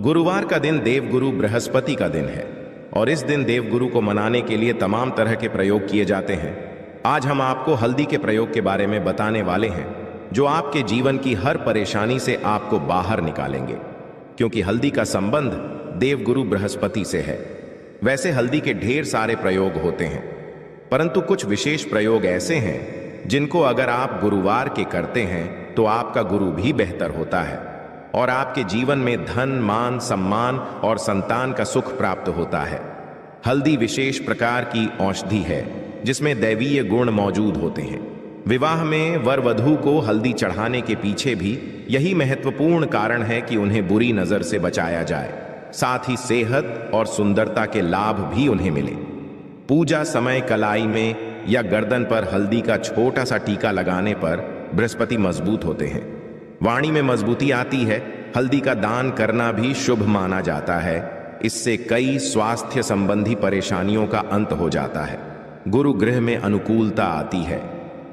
गुरुवार का दिन देवगुरु बृहस्पति का दिन है और इस दिन देवगुरु को मनाने के लिए तमाम तरह के प्रयोग किए जाते हैं। आज हम आपको हल्दी के प्रयोग के बारे में बताने वाले हैं जो आपके जीवन की हर परेशानी से आपको बाहर निकालेंगे, क्योंकि हल्दी का संबंध देवगुरु बृहस्पति से है। वैसे हल्दी के ढेर सारे प्रयोग होते हैं, परंतु कुछ विशेष प्रयोग ऐसे हैं जिनको अगर आप गुरुवार के करते हैं तो आपका गुरु भी बेहतर होता है और आपके जीवन में धन, मान, सम्मान और संतान का सुख प्राप्त होता है। हल्दी विशेष प्रकार की औषधि है जिसमें दैवीय गुण मौजूद होते हैं। विवाह में वर वधू को हल्दी चढ़ाने के पीछे भी यही महत्वपूर्ण कारण है कि उन्हें बुरी नजर से बचाया जाए, साथ ही सेहत और सुंदरता के लाभ भी उन्हें मिले। पूजा समय कलाई में या गर्दन पर हल्दी का छोटा सा टीका लगाने पर बृहस्पति मजबूत होते हैं, वाणी में मजबूती आती है। हल्दी का दान करना भी शुभ माना जाता है। इससे कई स्वास्थ्य संबंधी परेशानियों का अंत हो जाता है। गुरु गृह में अनुकूलता आती है।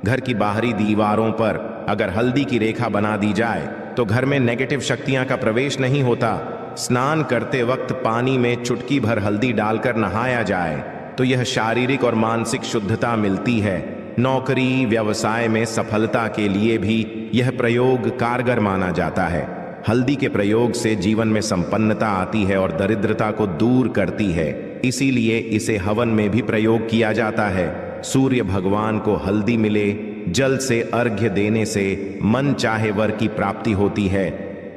घर की बाहरी दीवारों पर अगर हल्दी की रेखा बना दी जाए तो घर में नेगेटिव शक्तियां का प्रवेश नहीं होता। स्नान करते वक्त पानी में चुटकी भर हल्दी डालकर नहाया जाए तो यह शारीरिक और मानसिक शुद्धता मिलती है। नौकरी व्यवसाय में सफलता के लिए भी यह प्रयोग कारगर माना जाता है। हल्दी के प्रयोग से जीवन में संपन्नता आती है और दरिद्रता को दूर करती है, इसीलिए इसे हवन में भी प्रयोग किया जाता है। सूर्य भगवान को हल्दी मिले, जल से अर्घ्य देने से मन चाहे वर की प्राप्ति होती है।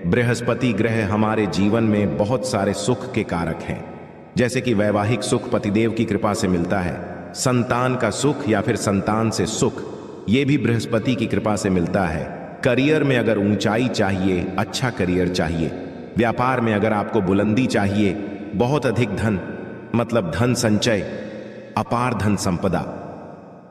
बृहस्पति ग्रह हमारे जीवन में बहुत सारे सुख के कारक हैं, जैसे कि वैवाहिक सुख पतिदेव की कृपा से मिलता है, संतान का सुख या फिर संतान से सुख ये भी बृहस्पति की कृपा से मिलता है। करियर में अगर ऊंचाई चाहिए, अच्छा करियर चाहिए, व्यापार में अगर आपको बुलंदी चाहिए, बहुत अधिक धन मतलब धन संचय, अपार धन संपदा,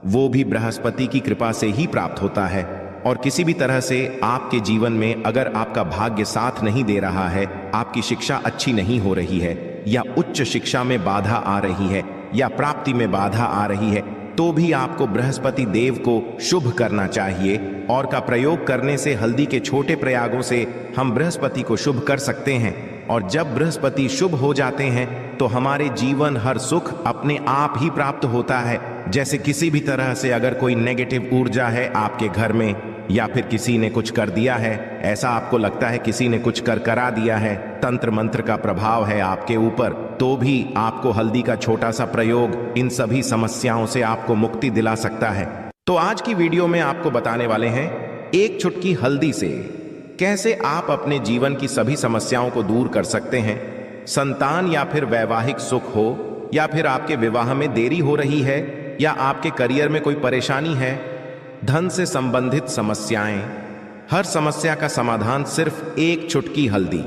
वो भी बृहस्पति की कृपा से ही प्राप्त होता है। और किसी भी तरह से आपके जीवन में अगर आपका भाग्य साथ नहीं दे रहा है, आपकी शिक्षा अच्छी नहीं हो रही है या उच्च शिक्षा में बाधा आ रही है या प्राप्ति में बाधा आ रही है, तो भी आपको बृहस्पति देव को शुभ करना चाहिए। और का प्रयोग करने से हल्दी के छोटे प्रयागों से हम बृहस्पति को शुभ कर सकते हैं। और जब बृहस्पति शुभ हो जाते हैं तो हमारे जीवन हर सुख अपने आप ही प्राप्त होता है। जैसे किसी भी तरह से अगर कोई नेगेटिव ऊर्जा है आपके घर में या फिर किसी ने कुछ कर दिया है, ऐसा आपको लगता है किसी ने कुछ करा दिया है, तंत्र मंत्र का प्रभाव है आपके ऊपर, तो भी आपको हल्दी का छोटा सा प्रयोग इन सभी समस्याओं से आपको मुक्ति दिला सकता है। तो आज की वीडियो में आपको बताने वाले हैं एक चुटकी हल्दी से कैसे आप अपने जीवन की सभी समस्याओं को दूर कर सकते हैं। संतान या फिर वैवाहिक सुख हो या फिर आपके विवाह में देरी हो रही है या आपके करियर में कोई परेशानी है, धन से संबंधित समस्याएं, हर समस्या का समाधान सिर्फ एक चुटकी हल्दी।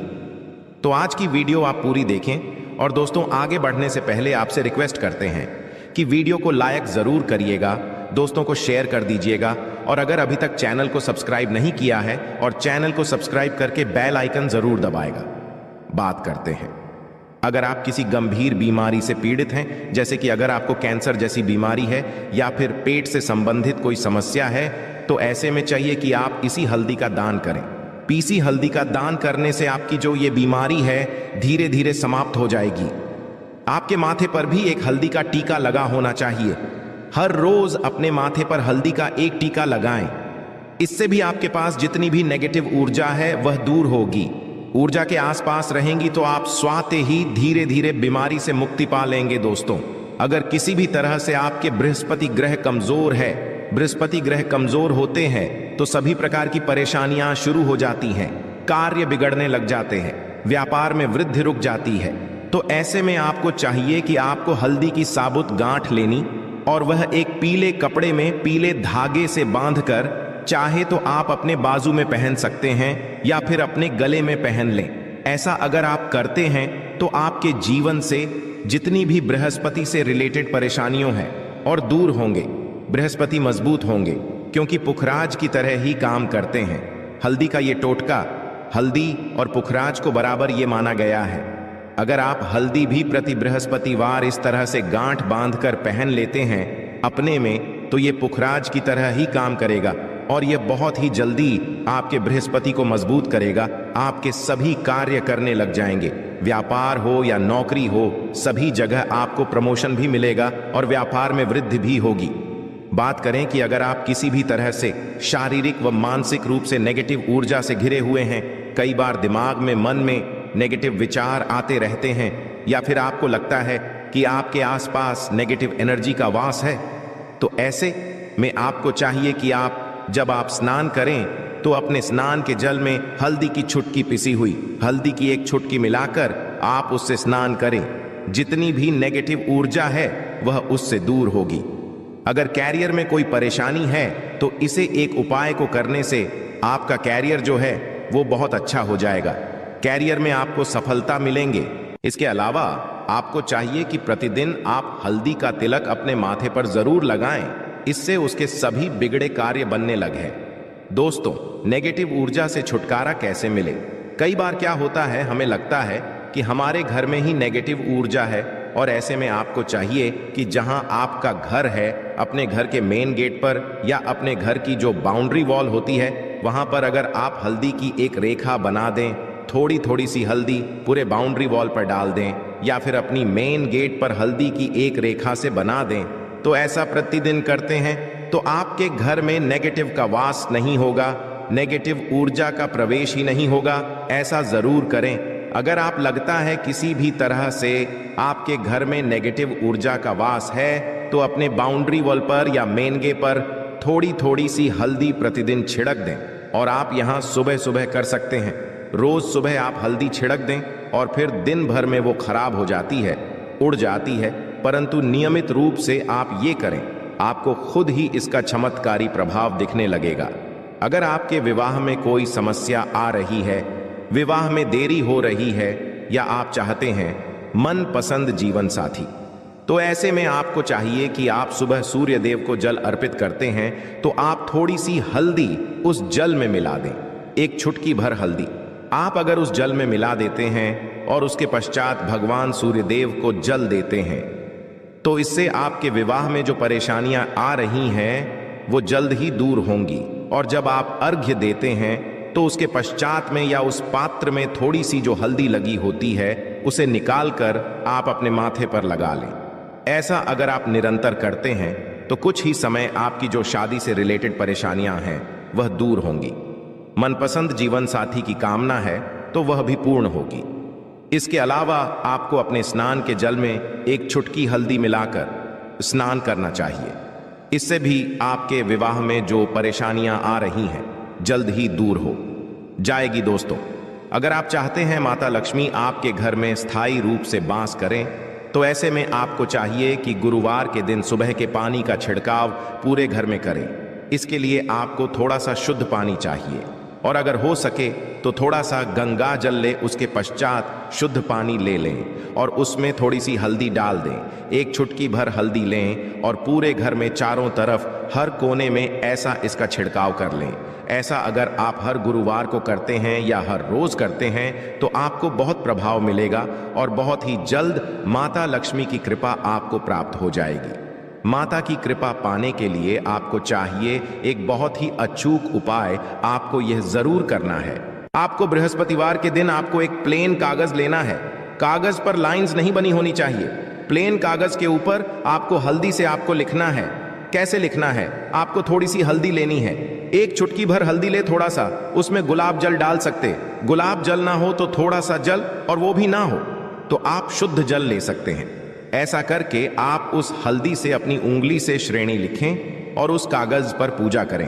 तो आज की वीडियो आप पूरी देखें। और दोस्तों, आगे बढ़ने से पहले आपसे रिक्वेस्ट करते हैं कि वीडियो को लाइक जरूर करिएगा, दोस्तों को शेयर कर दीजिएगा और अगर अभी तक चैनल को सब्सक्राइब नहीं किया है और चैनल को सब्सक्राइब करके बेल आइकन जरूर दबाएगा। बात करते हैं, अगर आप किसी गंभीर बीमारी से पीड़ित हैं, जैसे कि अगर आपको कैंसर जैसी बीमारी है या फिर पेट से संबंधित कोई समस्या है, तो ऐसे में चाहिए कि आप इसी हल्दी का दान करें। पीसी हल्दी का दान करने से आपकी जो ये बीमारी है धीरे धीरे समाप्त हो जाएगी। आपके माथे पर भी एक हल्दी का टीका लगा होना चाहिए। हर रोज अपने माथे पर हल्दी का एक टीका लगाएं। इससे भी आपके पास जितनी भी नेगेटिव ऊर्जा है वह दूर होगी। ऊर्जा के आसपास रहेंगी तो आप स्वाते ही धीरे धीरे बीमारी से मुक्ति पा लेंगे। दोस्तों, अगर किसी भी तरह से आपके बृहस्पति ग्रह कमजोर है, बृहस्पति ग्रह कमजोर होते हैं तो सभी प्रकार की परेशानियां शुरू हो जाती हैं, कार्य बिगड़ने लग जाते हैं, व्यापार में वृद्धि रुक जाती है। तो ऐसे में आपको चाहिए कि आपको हल्दी की साबुत गांठ लेनी और वह एक पीले कपड़े में पीले धागे से बांधकर, चाहे तो आप अपने बाजू में पहन सकते हैं या फिर अपने गले में पहन लें। ऐसा अगर आप करते हैं तो आपके जीवन से जितनी भी बृहस्पति से रिलेटेड परेशानियों हैं और दूर होंगे। बृहस्पति मजबूत होंगे क्योंकि पुखराज की तरह ही काम करते हैं। हल्दी का ये टोटका हल्दी और पुखराज को बराबर ये माना गया है। अगर आप हल्दी भी प्रति बृहस्पतिवार इस तरह से गांठ बांधकर पहन लेते हैं अपने में, तो ये पुखराज की तरह ही काम करेगा। और यह बहुत ही जल्दी आपके बृहस्पति को मजबूत करेगा। आपके सभी कार्य करने लग जाएंगे, व्यापार हो या नौकरी हो, सभी जगह आपको प्रमोशन भी मिलेगा और व्यापार में वृद्धि भी होगी। बात करें कि अगर आप किसी भी तरह से शारीरिक व मानसिक रूप से नेगेटिव ऊर्जा से घिरे हुए हैं, कई बार दिमाग में, मन में नेगेटिव विचार आते रहते हैं, या फिर आपको लगता है कि आपके आसपास नेगेटिव एनर्जी का वास है, तो ऐसे में आपको चाहिए कि जब आप स्नान करें तो अपने स्नान के जल में हल्दी की छुटकी पिसी हुई हल्दी की एक छुटकी मिलाकर आप उससे स्नान करें। जितनी भी नेगेटिव ऊर्जा है वह उससे दूर होगी। अगर कैरियर में कोई परेशानी है तो इसे एक उपाय को करने से आपका कैरियर जो है वो बहुत अच्छा हो जाएगा। कैरियर में आपको सफलता मिलेंगे। इसके अलावा आपको चाहिए कि प्रतिदिन आप हल्दी का तिलक अपने माथे पर जरूर लगाएं, इससे उसके सभी बिगड़े कार्य बनने लगे। दोस्तों, नेगेटिव ऊर्जा से छुटकारा कैसे मिले? कई बार क्या होता है, हमें लगता है कि हमारे घर में ही नेगेटिव ऊर्जा है, और ऐसे में आपको चाहिए कि जहां आपका घर है, अपने घर के मेन गेट पर या अपने घर की जो बाउंड्री वॉल होती है वहां पर अगर आप हल्दी की एक रेखा बना दें, थोड़ी थोड़ी सी हल्दी पूरे बाउंड्री वॉल पर डाल दें, या फिर अपनी मेन गेट पर हल्दी की एक रेखा से बना दें, तो ऐसा प्रतिदिन करते हैं तो आपके घर में नेगेटिव का वास नहीं होगा, नेगेटिव ऊर्जा का प्रवेश ही नहीं होगा। ऐसा जरूर करें। अगर आप लगता है किसी भी तरह से आपके घर में नेगेटिव ऊर्जा का वास है, तो अपने बाउंड्री वॉल पर या मेन गेट पर थोड़ी थोड़ी सी हल्दी प्रतिदिन छिड़क दें। और आप यहां सुबह सुबह कर सकते हैं। रोज सुबह आप हल्दी छिड़क दें और फिर दिन भर में वो खराब हो जाती है, उड़ जाती है, परंतु नियमित रूप से आप ये करें, आपको खुद ही इसका चमत्कारी प्रभाव दिखने लगेगा। अगर आपके विवाह में कोई समस्या आ रही है, विवाह में देरी हो रही है, या आप चाहते हैं मनपसंद जीवन साथी, तो ऐसे में आपको चाहिए कि आप सुबह सूर्य देव को जल अर्पित करते हैं तो आप थोड़ी सी हल्दी उस जल में मिला दें, एक चुटकी भर हल्दी आप अगर उस जल में मिला देते हैं और उसके पश्चात भगवान सूर्य देव को जल देते हैं, तो इससे आपके विवाह में जो परेशानियां आ रही हैं वो जल्द ही दूर होंगी। और जब आप अर्घ्य देते हैं तो उसके पश्चात में या उस पात्र में थोड़ी सी जो हल्दी लगी होती है उसे निकालकर आप अपने माथे पर लगा लें। ऐसा अगर आप निरंतर करते हैं तो कुछ ही समय आपकी जो शादी से रिलेटेड परेशानियां हैं वह दूर होंगी। मनपसंद जीवन साथी की कामना है तो वह भी पूर्ण होगी। इसके अलावा आपको अपने स्नान के जल में एक चुटकी हल्दी मिलाकर स्नान करना चाहिए। इससे भी आपके विवाह में जो परेशानियां आ रही हैं जल्द ही दूर हो जाएगी। दोस्तों, अगर आप चाहते हैं माता लक्ष्मी आपके घर में स्थायी रूप से वास करें, तो ऐसे में आपको चाहिए कि गुरुवार के दिन सुबह के पानी का छिड़काव पूरे घर में करें। इसके लिए आपको थोड़ा सा शुद्ध पानी चाहिए, और अगर हो सके तो थोड़ा सा गंगा जल ले, उसके पश्चात शुद्ध पानी ले लें और उसमें थोड़ी सी हल्दी डाल दें। एक चुटकी भर हल्दी लें और पूरे घर में चारों तरफ हर कोने में ऐसा इसका छिड़काव कर लें। ऐसा अगर आप हर गुरुवार को करते हैं या हर रोज करते हैं तो आपको बहुत प्रभाव मिलेगा और बहुत ही जल्द माता लक्ष्मी की कृपा आपको प्राप्त हो जाएगी। माता की कृपा पाने के लिए आपको चाहिए एक बहुत ही अचूक उपाय आपको यह जरूर करना है। आपको बृहस्पतिवार के दिन आपको एक प्लेन कागज लेना है। कागज पर लाइंस नहीं बनी होनी चाहिए। प्लेन कागज के ऊपर आपको हल्दी से आपको लिखना है। कैसे लिखना है? आपको थोड़ी सी हल्दी लेनी है, एक चुटकी भर हल्दी ले, थोड़ा सा उसमें गुलाब जल डाल सकते। गुलाब जल ना हो तो थोड़ा सा जल, और वो भी ना हो तो आप शुद्ध जल ले सकते हैं। ऐसा करके आप उस हल्दी से अपनी उंगली से श्रेणी लिखें और उस कागज पर पूजा करें।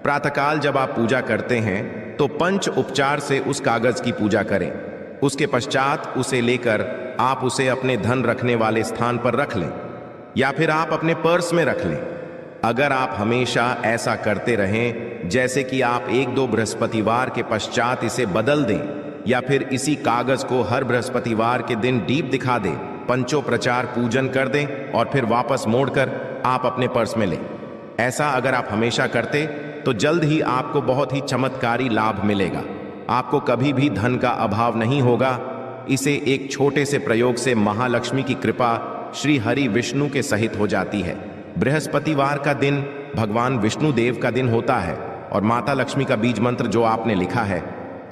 प्रातःकाल जब आप पूजा करते हैं तो पंच उपचार से उस कागज की पूजा करें। उसके पश्चात उसे लेकर आप उसे अपने धन रखने वाले स्थान पर रख लें या फिर आप अपने पर्स में रख लें। अगर आप हमेशा ऐसा करते रहें, जैसे कि आप 1-2 बृहस्पतिवार के पश्चात इसे बदल दें या फिर इसी कागज को हर बृहस्पतिवार के दिन दीप दिखा दें, पंचोपचार पूजन कर दें और फिर वापस मोड़कर आप अपने पर्स में लें। ऐसा अगर आप हमेशा करते तो जल्द ही आपको बहुत ही चमत्कारी लाभ मिलेगा। आपको कभी भी धन का अभाव नहीं होगा। इसे एक छोटे से प्रयोग से महालक्ष्मी की कृपा श्री हरि विष्णु के सहित हो जाती है। बृहस्पतिवार का दिन भगवान विष्णु देव का दिन होता है। और माता लक्ष्मी का बीज मंत्र जो आपने लिखा है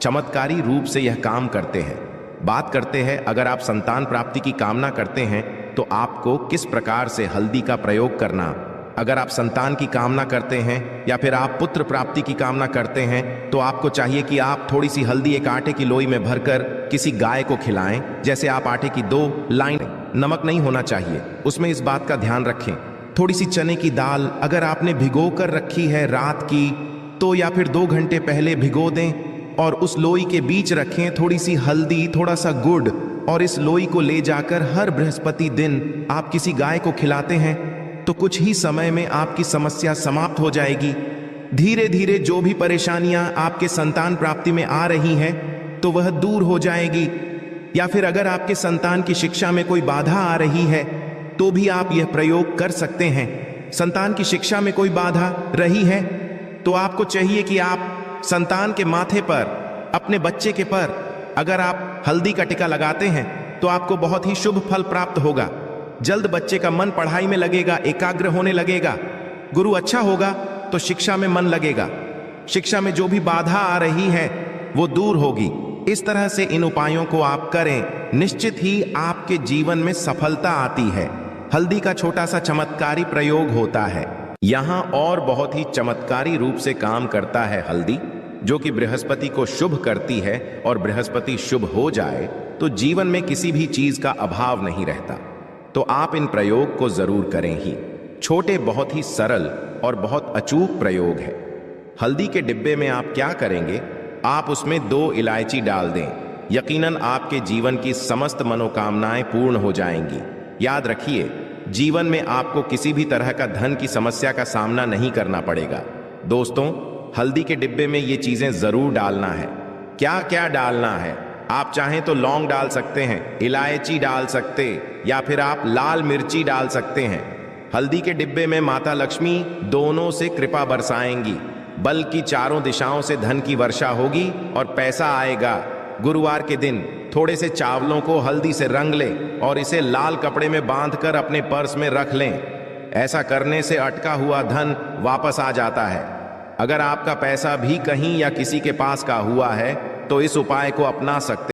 चमत्कारी रूप से यह काम करते हैं। बात करते हैं, अगर आप संतान प्राप्ति की कामना करते हैं तो आपको किस प्रकार से हल्दी का प्रयोग करना। अगर आप संतान की कामना करते हैं या फिर आप पुत्र प्राप्ति की कामना करते हैं तो आपको चाहिए कि आप थोड़ी सी हल्दी एक आटे की लोई में भरकर किसी गाय को खिलाएं। जैसे आप आटे की 2 लाइन, नमक नहीं होना चाहिए उसमें, इस बात का ध्यान रखें। थोड़ी सी चने की दाल अगर आपने भिगो कर रखी है रात की तो या फिर 2 घंटे पहले भिगो दें और उस लोई के बीच रखें थोड़ी सी हल्दी, थोड़ा सा गुड़, और इस लोई को ले जाकर हर बृहस्पति दिन आप किसी गाय को खिलाते हैं तो कुछ ही समय में आपकी समस्या समाप्त हो जाएगी। धीरे धीरे जो भी परेशानियां आपके संतान प्राप्ति में आ रही हैं तो वह दूर हो जाएगी। या फिर अगर आपके संतान की शिक्षा में कोई बाधा आ रही है तो भी आप यह प्रयोग कर सकते हैं। संतान की शिक्षा में कोई बाधा रही है तो आपको चाहिए कि आप संतान के माथे पर, अपने बच्चे के पर अगर आप हल्दी का टीका लगाते हैं तो आपको बहुत ही शुभ फल प्राप्त होगा। जल्द बच्चे का मन पढ़ाई में लगेगा, एकाग्र होने लगेगा। गुरु अच्छा होगा तो शिक्षा में मन लगेगा। शिक्षा में जो भी बाधा आ रही है वो दूर होगी। इस तरह से इन उपायों को आप करें, निश्चित ही आपके जीवन में सफलता आती है। हल्दी का छोटा सा चमत्कारी प्रयोग होता है यहाँ, और बहुत ही चमत्कारी रूप से काम करता है हल्दी, जो कि बृहस्पति को शुभ करती है। और बृहस्पति शुभ हो जाए तो जीवन में किसी भी चीज का अभाव नहीं रहता। तो आप इन प्रयोग को जरूर करें ही। छोटे, बहुत ही सरल और बहुत अचूक प्रयोग है। हल्दी के डिब्बे में आप क्या करेंगे, आप उसमें 2 इलायची डाल दें। यकीनन आपके जीवन की समस्त मनोकामनाएं पूर्ण हो जाएंगी। याद रखिए, जीवन में आपको किसी भी तरह का धन की समस्या का सामना नहीं करना पड़ेगा। दोस्तों, हल्दी के डिब्बे में ये चीजें जरूर डालना है। क्या क्या डालना है, आप चाहें तो लौंग डाल सकते हैं, इलायची डाल सकते, या फिर आप लाल मिर्ची डाल सकते हैं। हल्दी के डिब्बे में माता लक्ष्मी दोनों से कृपा बरसाएंगी, बल्कि चारों दिशाओं से धन की वर्षा होगी और पैसा आएगा। गुरुवार के दिन थोड़े से चावलों को हल्दी से रंग लें और इसे लाल कपड़े में बांधकर अपने पर्स में रख लें। ऐसा करने से अटका हुआ धन वापस आ जाता है। अगर आपका पैसा भी कहीं या किसी के पास का हुआ है तो इस उपाय को अपना सकते